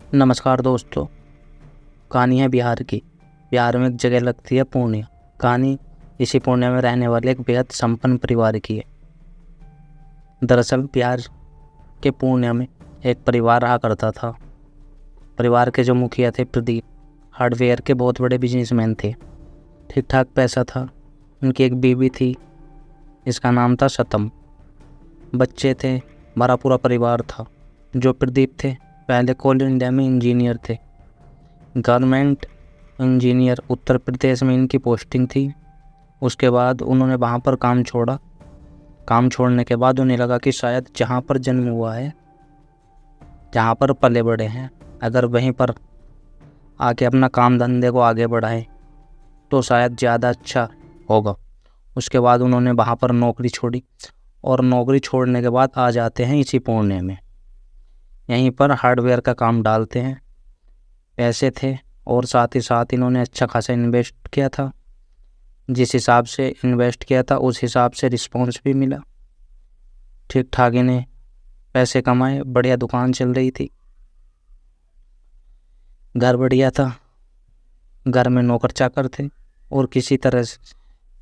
नमस्कार दोस्तों। कहानी है बिहार की। बिहार में एक जगह लगती है पूर्णिया। कहानी इसी पूर्णिया में रहने वाले एक बेहद संपन्न परिवार की है। दरअसल बिहार के पूर्णिया में एक परिवार रहा करता था। परिवार के जो मुखिया थे प्रदीप, हार्डवेयर के बहुत बड़े बिजनेसमैन थे। ठीक ठाक पैसा था। उनकी एक बीवी थी, इसका नाम था सतम। बच्चे थे, भरा पूरा परिवार था। जो प्रदीप थे पहले कोल इंडिया में इंजीनियर थे, गवर्नमेंट इंजीनियर। उत्तर प्रदेश में इनकी पोस्टिंग थी। उसके बाद उन्होंने वहाँ पर काम छोड़ा। काम छोड़ने के बाद उन्हें लगा कि शायद जहाँ पर जन्म हुआ है, जहाँ पर पले बड़े हैं, अगर वहीं पर आके अपना काम धंधे को आगे बढ़ाएं तो शायद ज़्यादा अच्छा होगा। उसके बाद उन्होंने वहाँ पर नौकरी छोड़ी और नौकरी छोड़ने के बाद आ जाते हैं इसी पुणे में। यहीं पर हार्डवेयर का काम डालते हैं। पैसे थे और साथ ही साथ इन्होंने अच्छा खासा इन्वेस्ट किया था। जिस हिसाब से इन्वेस्ट किया था उस हिसाब से रिस्पॉन्स भी मिला। ठीक ठाक इन्हें पैसे कमाए, बढ़िया दुकान चल रही थी, घर बढ़िया था, घर में नौकर चाकर थे और किसी तरह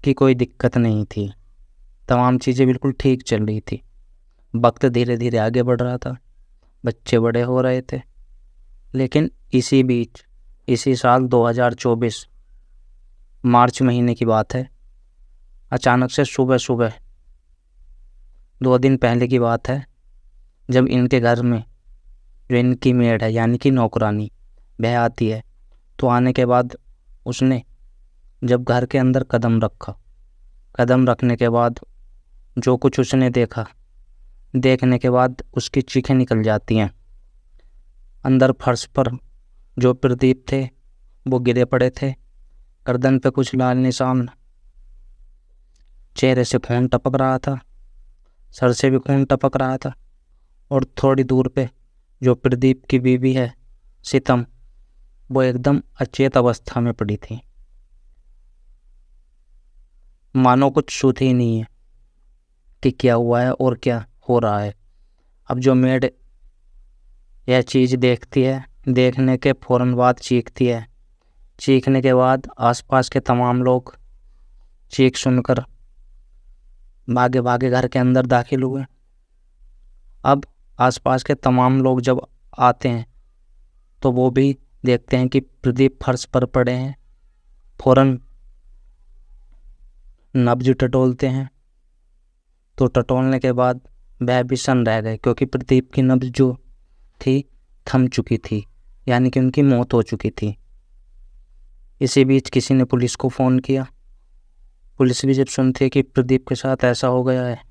की कोई दिक्कत नहीं थी। तमाम चीज़ें बिल्कुल ठीक चल रही थी। वक्त धीरे धीरे आगे बढ़ रहा था, बच्चे बड़े हो रहे थे। लेकिन इसी बीच, इसी साल 2024 मार्च महीने की बात है, अचानक से सुबह सुबह 2 दिन पहले की बात है, जब इनके घर में जो इनकी मेड है यानी कि नौकरानी, वह आती है। तो आने के बाद उसने जब घर के अंदर कदम रखा, कदम रखने के बाद जो कुछ उसने देखा, देखने के बाद उसकी चीखें निकल जाती हैं। अंदर फर्श पर जो प्रदीप थे वो गिरे पड़े थे, गर्दन पे कुछ लाल निशान, चेहरे से खून टपक रहा था, सर से भी खून टपक रहा था। और थोड़ी दूर पे जो प्रदीप की बीवी है सीतम, वो एकदम अचेत अवस्था में पड़ी थी, मानो कुछ सूझ ही नहीं है कि क्या हुआ है और क्या हो रहा है। अब जो मेड यह चीज़ देखती है, देखने के फौरन बाद चीखती है। चीखने के बाद आसपास के तमाम लोग चीख सुनकर भागे भागे घर के अंदर दाखिल हुए। अब आसपास के तमाम लोग जब आते हैं तो वो भी देखते हैं कि प्रदीप फर्श पर पड़े हैं। फौरन नब्ज टटोलते हैं, तो टटोलने के बाद वह भी सन रह गए, क्योंकि प्रदीप की नब्ज जो थी थम चुकी थी, यानी कि उनकी मौत हो चुकी थी। इसी बीच किसी ने पुलिस को फ़ोन किया। पुलिस भी जब सुनती है कि प्रदीप के साथ ऐसा हो गया है,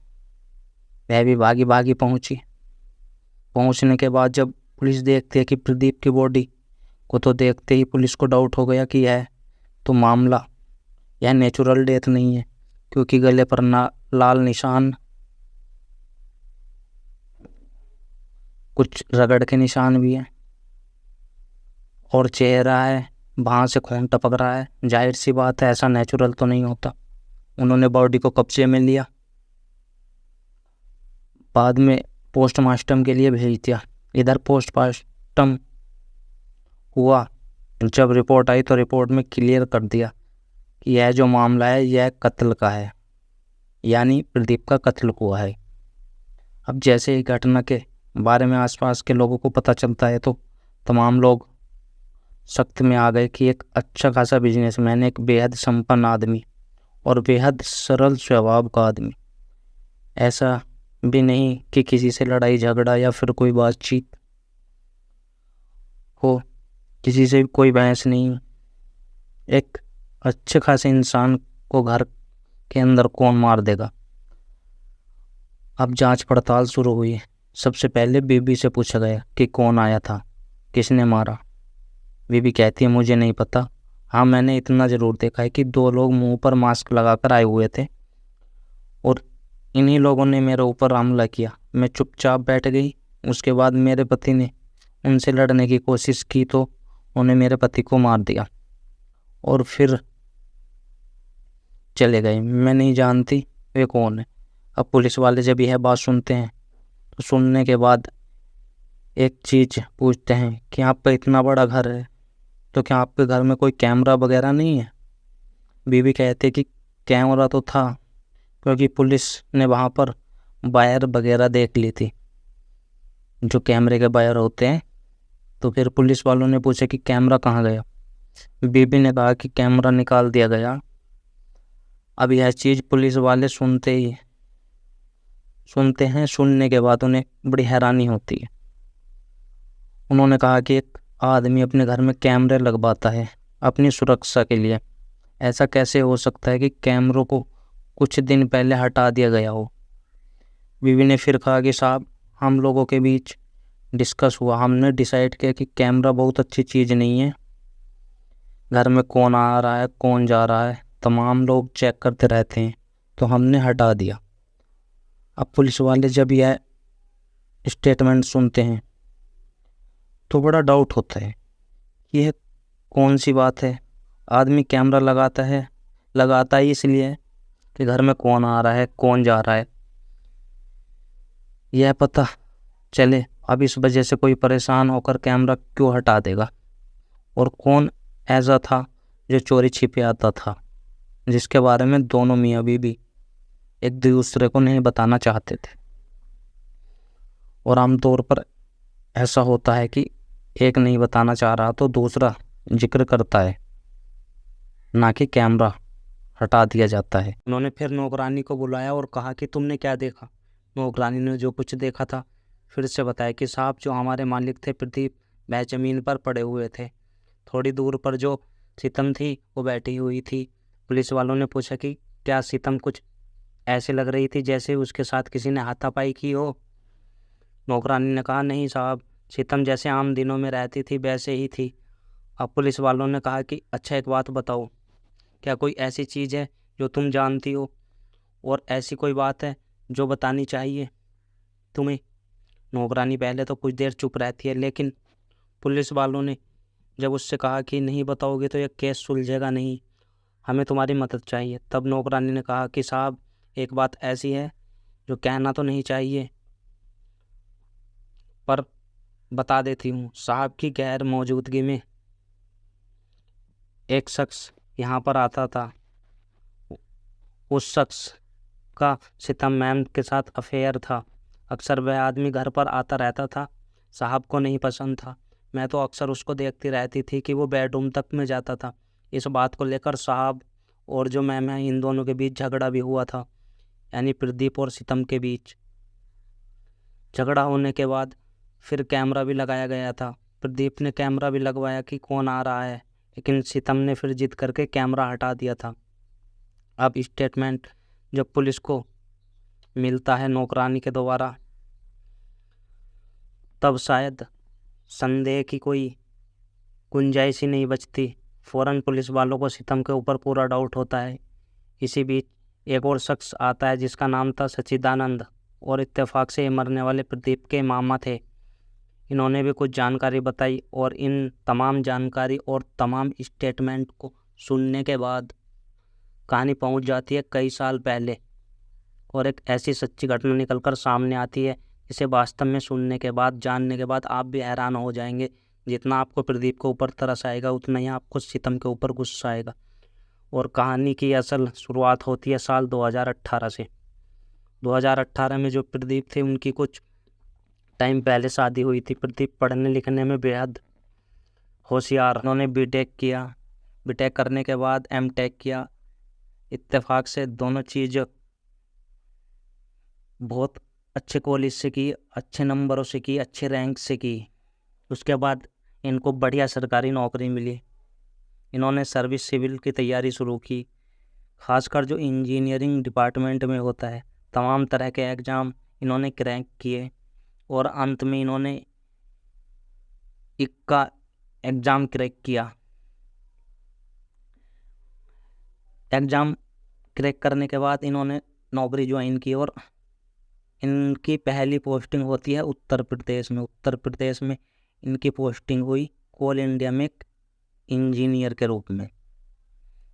वह भी भागी भागी पहुंची। पहुंचने के बाद जब पुलिस देखती है कि प्रदीप की बॉडी को, तो देखते ही पुलिस को डाउट हो गया कि यह तो मामला, यह नेचुरल डेथ नहीं है, क्योंकि गले पर लाल निशान, कुछ रगड़ के निशान भी हैं और चेहरा है वहाँ से खून टपक रहा है। जाहिर सी बात है ऐसा नेचुरल तो नहीं होता। उन्होंने बॉडी को कब्जे में लिया, बाद में पोस्टमार्टम के लिए भेज दिया। इधर पोस्टमार्टम हुआ, जब रिपोर्ट आई तो रिपोर्ट में क्लियर कर दिया कि यह जो मामला है यह कत्ल का है, यानी प्रदीप का कत्ल हुआ है। अब जैसे ही घटना के बारे में आसपास के लोगों को पता चलता है तो तमाम लोग सख्त में आ गए कि एक अच्छा खासा बिजनेसमैन, एक बेहद संपन्न आदमी और बेहद सरल स्वभाव का आदमी, ऐसा भी नहीं कि किसी से लड़ाई झगड़ा या फिर कोई बातचीत हो, किसी से कोई बहस नहीं, एक अच्छे खासे इंसान को घर के अंदर कौन मार देगा। अब जांच पड़ताल शुरू हुई। सबसे पहले बीबी से पूछा गया कि कौन आया था, किसने मारा। बीबी कहती है मुझे नहीं पता, हाँ मैंने इतना ज़रूर देखा है कि 2 लोग मुंह पर मास्क लगाकर आए हुए थे और इन्हीं लोगों ने मेरे ऊपर हमला किया। मैं चुपचाप बैठ गई। उसके बाद मेरे पति ने उनसे लड़ने की कोशिश की तो उन्हें मेरे पति को मार दिया और फिर चले गए। मैं नहीं जानती वे कौन है। अब पुलिस वाले जब यह बात सुनते हैं तो सुनने के बाद एक चीज़ पूछते हैं कि आपका इतना बड़ा घर है तो क्या आपके घर में कोई कैमरा वगैरह नहीं है। बीवी कहती कि कैमरा तो था, क्योंकि पुलिस ने वहाँ पर वायर वगैरह देख ली थी, जो कैमरे के वायर होते हैं। तो फिर पुलिस वालों ने पूछा कि कैमरा कहाँ गया। बीबी ने कहा कि कैमरा निकाल दिया गया। अब यह चीज़ पुलिस वाले सुनते हैं। सुनने के बाद उन्हें बड़ी हैरानी होती है। उन्होंने कहा कि एक आदमी अपने घर में कैमरे लगवाता है अपनी सुरक्षा के लिए, ऐसा कैसे हो सकता है कि कैमरों को कुछ दिन पहले हटा दिया गया हो। बीवी ने फिर कहा कि साहब, हम लोगों के बीच डिस्कस हुआ, हमने डिसाइड किया कि कैमरा बहुत अच्छी चीज़ नहीं है। घर में कौन आ रहा है कौन जा रहा है तमाम लोग चेक करते रहते हैं, तो हमने हटा दिया। अब पुलिस वाले जब यह स्टेटमेंट सुनते हैं तो बड़ा डाउट होता है कि यह कौन सी बात है। आदमी कैमरा लगाता ही इसलिए कि घर में कौन आ रहा है कौन जा रहा है यह पता चले। अब इस वजह से कोई परेशान होकर कैमरा क्यों हटा देगा। और कौन ऐसा था जो चोरी छिपे आता था, जिसके बारे में दोनों मियाँ बीवी एक दूसरे को नहीं बताना चाहते थे। और आमतौर पर ऐसा होता है कि एक नहीं बताना चाह रहा तो दूसरा जिक्र करता है, ना कि कैमरा हटा दिया जाता है। उन्होंने फिर नौकरानी को बुलाया और कहा कि तुमने क्या देखा। नौकरानी ने जो कुछ देखा था फिर से बताया कि साहब, जो हमारे मालिक थे प्रदीप, वह ज़मीन पर पड़े हुए थे। थोड़ी दूर पर जो सीतम थी वो बैठी हुई थी। पुलिस वालों ने पूछा कि क्या सीतम कुछ ऐसे लग रही थी जैसे उसके साथ किसी ने हाथापाई की हो। नौकरानी ने कहा, नहीं साहब, सीतम जैसे आम दिनों में रहती थी वैसे ही थी। अब पुलिस वालों ने कहा कि अच्छा, एक बात बताओ, क्या कोई ऐसी चीज़ है जो तुम जानती हो और ऐसी कोई बात है जो बतानी चाहिए तुम्हें। नौकरानी पहले तो कुछ देर चुप रहती है, लेकिन पुलिस वालों ने जब उससे कहा कि नहीं बताओगे तो यह केस सुलझेगा नहीं, हमें तुम्हारी मदद चाहिए। तब नौकरानी ने कहा कि साहब, एक बात ऐसी है जो कहना तो नहीं चाहिए पर बता देती हूँ। साहब की गैर मौजूदगी में एक शख्स यहाँ पर आता था। उस शख्स का सीतम मैम के साथ अफेयर था। अक्सर वह आदमी घर पर आता रहता था। साहब को नहीं पसंद था। मैं तो अक्सर उसको देखती रहती थी कि वो बेडरूम तक में जाता था। इस बात को लेकर साहब और जो मैम है, इन दोनों के बीच झगड़ा भी हुआ था, यानी प्रदीप और सीतम के बीच। झगड़ा होने के बाद फिर कैमरा भी लगाया गया था। प्रदीप ने कैमरा भी लगवाया कि कौन आ रहा है, लेकिन सीतम ने फिर जिद करके कैमरा हटा दिया था। अब स्टेटमेंट जब पुलिस को मिलता है नौकरानी के द्वारा, तब शायद संदेह की कोई गुंजाइश ही नहीं बचती। फ़ौरन पुलिस वालों को सीतम के ऊपर पूरा डाउट होता है। इसी बीच एक और शख्स आता है जिसका नाम था सच्चिदानंद, और इत्तेफाक से ये मरने वाले प्रदीप के मामा थे। इन्होंने भी कुछ जानकारी बताई और इन तमाम जानकारी और तमाम स्टेटमेंट को सुनने के बाद कहानी पहुंच जाती है कई साल पहले, और एक ऐसी सच्ची घटना निकलकर सामने आती है जिसे वास्तव में सुनने के बाद, जानने के बाद आप भी हैरान हो जाएंगे। जितना आपको प्रदीप के ऊपर तरस आएगा उतना ही आपको सीतम के ऊपर गुस्सा आएगा। और कहानी की असल शुरुआत होती है साल 2018 से। 2018 में जो प्रदीप थे उनकी कुछ टाइम पहले शादी हुई थी। प्रदीप पढ़ने लिखने में बेहद होशियार। उन्होंने बीटेक किया। बीटेक करने के बाद एमटेक किया। इत्तेफाक से दोनों चीज़ बहुत अच्छे कॉलेज से की, अच्छे नंबरों से की, अच्छे रैंक से की। उसके बाद इनको बढ़िया सरकारी नौकरी मिली। इन्होंने सर्विस सिविल की तैयारी शुरू की। खासकर जो इंजीनियरिंग डिपार्टमेंट में होता है, तमाम तरह के एग्ज़ाम इन्होंने क्रैक किए और अंत में इन्होंने इक्का एग्ज़ाम क्रैक किया। एग्ज़ाम क्रैक करने के बाद इन्होंने नौकरी ज्वाइन की और इनकी पहली पोस्टिंग होती है उत्तर प्रदेश में। उत्तर प्रदेश में इनकी पोस्टिंग हुई कोल इंडिया में इंजीनियर के रूप में,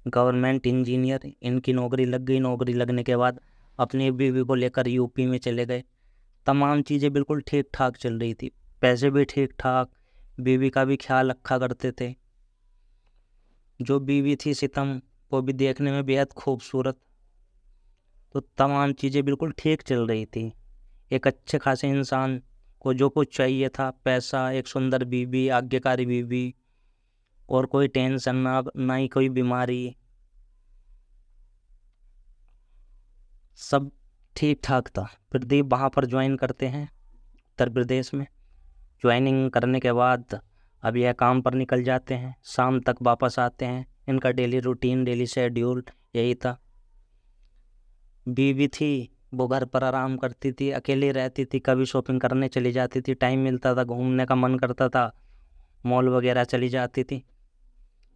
गवर्नमेंट इंजीनियर। इनकी नौकरी लग गई। नौकरी लगने के बाद अपनी बीवी को लेकर यूपी में चले गए। तमाम चीज़ें बिल्कुल ठीक ठाक चल रही थी। पैसे भी ठीक ठाक, बीवी का भी ख्याल रखा करते थे। जो बीवी थी सितम, वो भी देखने में बेहद खूबसूरत। तो तमाम चीज़ें बिल्कुल ठीक चल रही थी। एक अच्छे खासे इंसान को जो कुछ चाहिए था, पैसा, एक सुंदर बीवी, आज्ञाकारी बीवी, और कोई टेंशन ना ही कोई बीमारी, सब ठीक ठाक था। प्रदीप वहाँ पर ज्वाइन करते हैं उत्तर प्रदेश में। ज्वाइनिंग करने के बाद अब यह काम पर निकल जाते हैं, शाम तक वापस आते हैं। इनका डेली रूटीन, डेली शेड्यूल यही था। बीवी थी, वो घर पर आराम करती थी, अकेली रहती थी, कभी शॉपिंग करने चली जाती थी, टाइम मिलता था, घूमने का मन करता था, मॉल वगैरह चली जाती थी।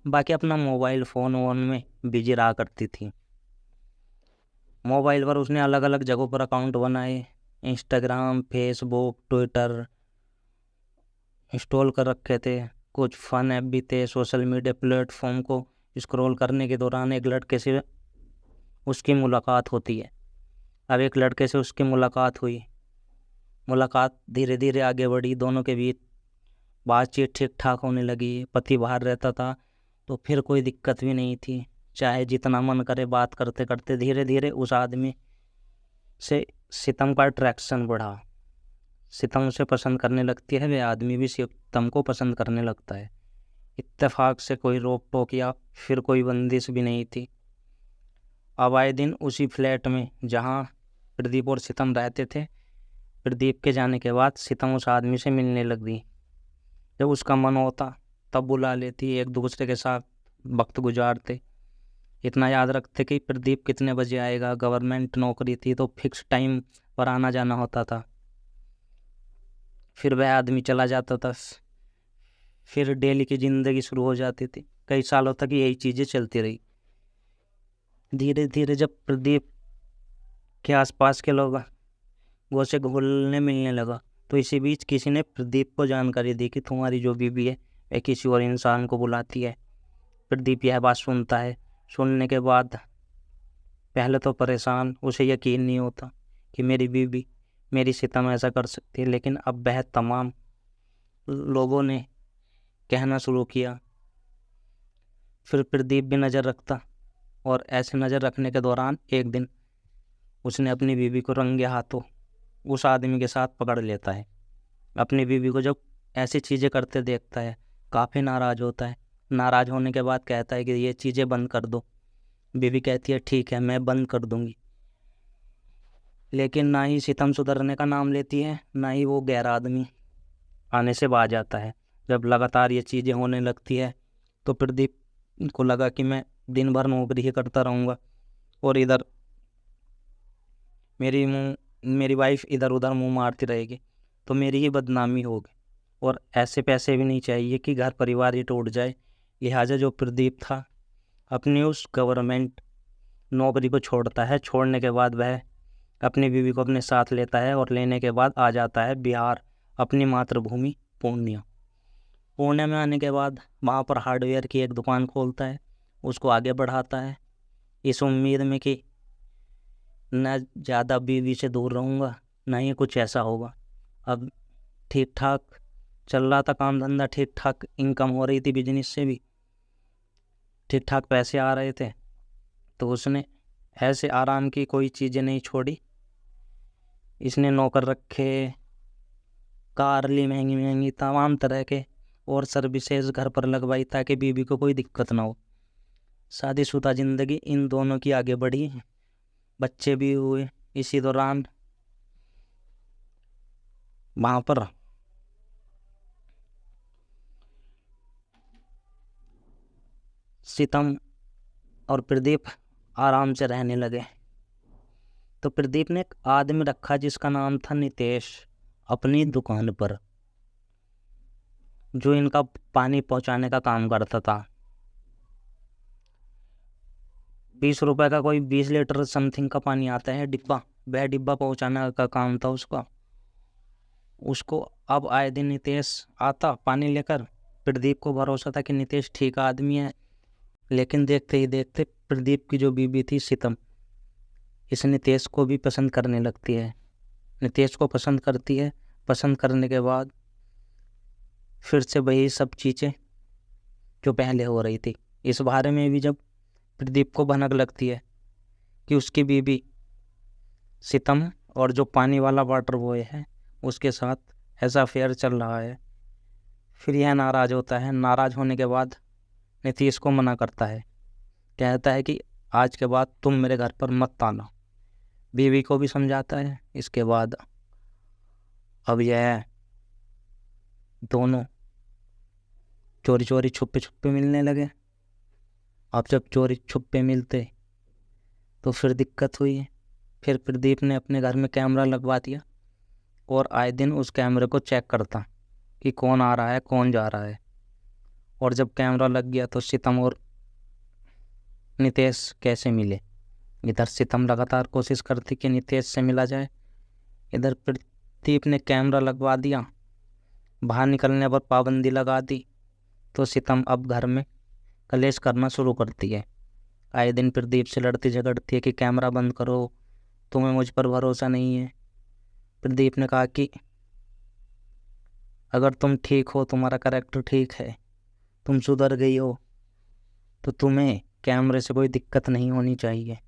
बाकी अपना मोबाइल फ़ोन वोन में बिजी रहा करती थी। मोबाइल पर उसने अलग अलग जगहों पर अकाउंट बनाए, इंस्टाग्राम, फेसबुक, ट्विटर इंस्टॉल कर रखे थे। कुछ फन ऐप भी थे। सोशल मीडिया प्लेटफॉर्म को स्क्रॉल करने के दौरान एक लड़के से उसकी मुलाकात होती है। अब एक लड़के से उसकी मुलाकात हुई, मुलाकात धीरे धीरे आगे बढ़ी, दोनों के बीच बातचीत ठीक ठाक होने लगी। पति बाहर रहता था तो फिर कोई दिक्कत भी नहीं थी, चाहे जितना मन करे बात करते करते धीरे धीरे उस आदमी से सितम का अट्रैक्शन बढ़ा। सितम उसे पसंद करने लगती है, वे आदमी भी सितम को पसंद करने लगता है। इत्तेफाक से कोई रोक टोक या फिर कोई बंदिश भी नहीं थी। अब आए दिन उसी फ्लैट में जहाँ प्रदीप और सितम रहते थे, प्रदीप के जाने के बाद सितम उस आदमी से मिलने लग गई। जब उसका मन होता तब बुला लेती, एक दूसरे के साथ वक्त गुजारते। इतना याद रखते कि प्रदीप कितने बजे आएगा। गवर्नमेंट नौकरी थी तो फिक्स टाइम पर आना जाना होता था। फिर वह आदमी चला जाता था, फिर डेली की ज़िंदगी शुरू हो जाती थी। कई सालों तक यही चीज़ें चलती रही। धीरे धीरे जब प्रदीप के आसपास के लोग वो से घुलने मिलने लगा, तो इसी बीच किसी ने प्रदीप को जानकारी दी कि तुम्हारी जो बीवी है वह किसी और इंसान को बुलाती है। प्रदीप यह बात सुनता है। सुनने के बाद पहले तो परेशान, उसे यकीन नहीं होता कि मेरी बीवी, मेरी सितम ऐसा कर सकती है। लेकिन अब वह तमाम लोगों ने कहना शुरू किया। फिर प्रदीप भी नज़र रखता, और ऐसे नज़र रखने के दौरान एक दिन उसने अपनी बीवी को रंगे हाथों उस आदमी के साथ पकड़ लेता है। अपनी बीवी को जब ऐसी चीज़ें करते देखता है, काफ़ी नाराज़ होता है। नाराज़ होने के बाद कहता है कि ये चीज़ें बंद कर दो। बीवी कहती है ठीक है, मैं बंद कर दूंगी। लेकिन ना ही सितम सुधरने का नाम लेती है, ना ही वो गैर आदमी आने से बाज आता है। जब लगातार ये चीज़ें होने लगती है तो प्रदीप को लगा कि मैं दिन भर नौकरी ही करता रहूँगा, और इधर मेरी वाइफ इधर उधर मुंह मारती रहेगी, तो मेरी ही बदनामी होगी, और ऐसे पैसे भी नहीं चाहिए कि घर परिवार ही टूट जाए। लिहाजा जो प्रदीप था अपनी उस गवर्नमेंट नौकरी को छोड़ता है। छोड़ने के बाद वह अपनी बीवी को अपने साथ लेता है, और लेने के बाद आ जाता है बिहार, अपनी मातृभूमि पूर्णिया। पूर्णिया में आने के बाद वहाँ पर हार्डवेयर की एक दुकान खोलता है, उसको आगे बढ़ाता है, इस उम्मीद में कि न ज़्यादा बीवी से दूर रहूँगा, ना ही कुछ ऐसा होगा। अब ठीक ठाक चल रहा था काम धंधा, ठीक ठाक इनकम हो रही थी, बिजनेस से भी ठीक ठाक पैसे आ रहे थे। तो उसने ऐसे आराम की कोई चीज़ें नहीं छोड़ी। इसने नौकर रखे, कार ली महंगी महंगी, तमाम तरह के और सर्विसेज घर पर लगवाई ताकि बीवी को कोई दिक्कत ना हो। शादीशुदा ज़िंदगी इन दोनों की आगे बढ़ी, बच्चे भी हुए। इसी दौरान वहाँ पर सितम और प्रदीप आराम से रहने लगे। तो प्रदीप ने एक आदमी रखा जिसका नाम था नितेश, अपनी दुकान पर, जो इनका पानी पहुंचाने का काम करता था। 20 रुपए का कोई 20 लीटर समथिंग का पानी आता है डिब्बा, वह डिब्बा पहुंचाने का काम था उसको। अब आए दिन नितेश आता पानी लेकर। प्रदीप को भरोसा था कि नितेश ठीक आदमी है, लेकिन देखते ही देखते प्रदीप की जो बीवी थी सितम, इस नितेश को भी पसंद करने लगती है। नितेश को पसंद करती है। पसंद करने के बाद फिर से वही सब चीज़ें जो पहले हो रही थी। इस बारे में भी जब प्रदीप को भनक लगती है कि उसकी बीवी सितम और जो पानी वाला वाटर बॉय है उसके साथ ऐसा अफेयर चल रहा है, फिर यह नाराज़ होता है। नाराज़ होने के बाद नीतीश को मना करता है, कहता है कि आज के बाद तुम मेरे घर पर मत आना। बीवी को भी समझाता है। इसके बाद अब यह दोनों चोरी चोरी छुपे छुपे मिलने लगे। अब जब चोरी छुपे मिलते तो फिर दिक्कत हुई। फिर प्रदीप ने अपने घर में कैमरा लगवा दिया और आए दिन उस कैमरे को चेक करता कि कौन आ रहा है कौन जा रहा है। और जब कैमरा लग गया तो सितम और नितेश कैसे मिले। इधर सितम लगातार कोशिश करती कि नितेश से मिला जाए, इधर प्रदीप ने कैमरा लगवा दिया। बाहर निकलने पर पाबंदी लगा दी तो सितम अब घर में कलेश करना शुरू करती है। आए दिन प्रदीप से लड़ती झगड़ती है कि कैमरा बंद करो, तुम्हें मुझ पर भरोसा नहीं है। प्रदीप ने कहा कि अगर तुम ठीक हो, तुम्हारा कैरेक्टर ठीक है, तुम सुधर गई हो, तो तुम्हें कैमरे से कोई दिक्कत नहीं होनी चाहिए।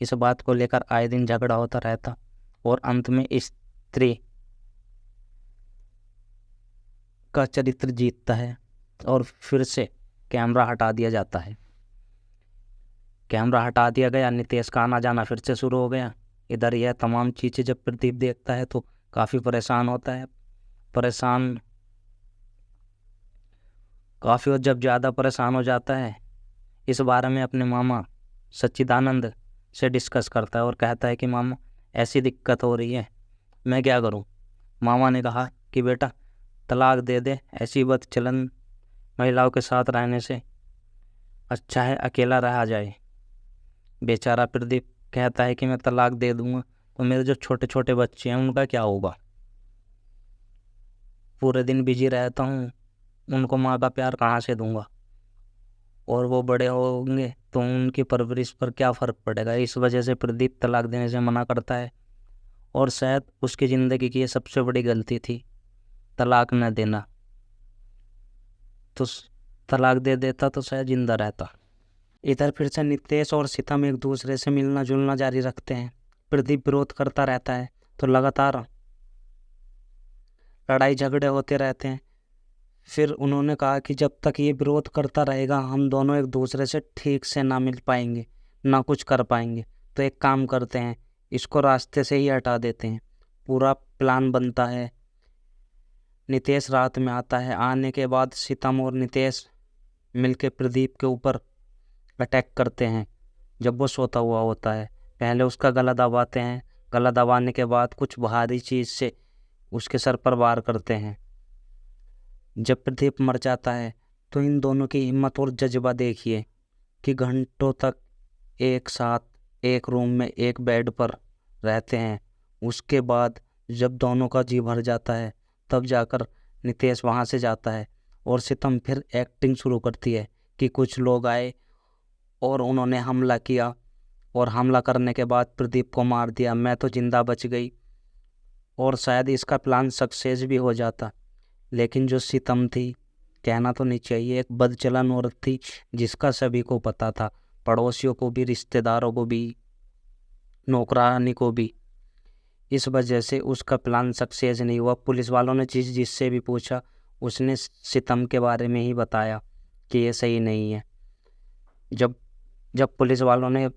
इस बात को लेकर आए दिन झगड़ा होता रहता और अंत में स्त्री का चरित्र जीतता है और फिर से कैमरा हटा दिया जाता है। कैमरा हटा दिया गया, नितेश का आना जाना फिर से शुरू हो गया। इधर यह तमाम चीज़ें जब प्रदीप देखता है तो काफ़ी परेशान होता है। काफ़ी और जब ज़्यादा परेशान हो जाता है, इस बारे में अपने मामा सच्चिदानंद से डिस्कस करता है और कहता है कि मामा ऐसी दिक्कत हो रही है, मैं क्या करूं। मामा ने कहा कि बेटा तलाक दे दे, ऐसी बदचलन महिलाओं के साथ रहने से अच्छा है अकेला रहा जाए। बेचारा प्रदीप कहता है कि मैं तलाक दे दूंगा तो मेरे जो छोटे छोटे बच्चे हैं उनका क्या होगा। पूरे दिन बिजी रहता हूँ, उनको माँ का प्यार कहाँ से दूंगा, और वो बड़े होंगे तो उनकी परवरिश पर क्या फ़र्क पड़ेगा। इस वजह से प्रदीप तलाक देने से मना करता है और शायद उसकी ज़िंदगी की ये सबसे बड़ी गलती थी, तलाक न देना। तो तलाक दे देता तो शायद जिंदा रहता। इधर फिर से नितेश और सितम एक दूसरे से मिलना जुलना जारी रखते हैं। प्रदीप विरोध करता रहता है तो लगातार लड़ाई झगड़े होते रहते हैं। फिर उन्होंने कहा कि जब तक ये विरोध करता रहेगा हम दोनों एक दूसरे से ठीक से ना मिल पाएंगे, ना कुछ कर पाएंगे। तो एक काम करते हैं, इसको रास्ते से ही हटा देते हैं। पूरा प्लान बनता है। नितेश रात में आता है। आने के बाद सितम और नितेश मिलके प्रदीप के ऊपर अटैक करते हैं जब वो सोता हुआ होता है। पहले उसका गला दबाते हैं, गला दबाने के बाद कुछ भारी चीज़ से उसके सर पर वार करते हैं। जब प्रदीप मर जाता है तो इन दोनों की हिम्मत और जज्बा देखिए कि घंटों तक एक साथ एक रूम में एक बेड पर रहते हैं। उसके बाद जब दोनों का जी भर जाता है तब जाकर नितेश वहाँ से जाता है और सितम फिर एक्टिंग शुरू करती है कि कुछ लोग आए और उन्होंने हमला किया और हमला करने के बाद प्रदीप को मार दिया, मैं तो जिंदा बच गई। और शायद इसका प्लान सक्सेस भी हो जाता। लेकिन जो सितम थी, कहना तो नहीं चाहिए, एक बदचलन औरत थी जिसका सभी को पता था, पड़ोसियों को भी, रिश्तेदारों को भी, नौकरानी को भी। इस वजह से उसका प्लान सक्सेस नहीं हुआ। पुलिस वालों ने जिससे भी पूछा उसने सितम के बारे में ही बताया कि ये सही नहीं है। जब पुलिस वालों ने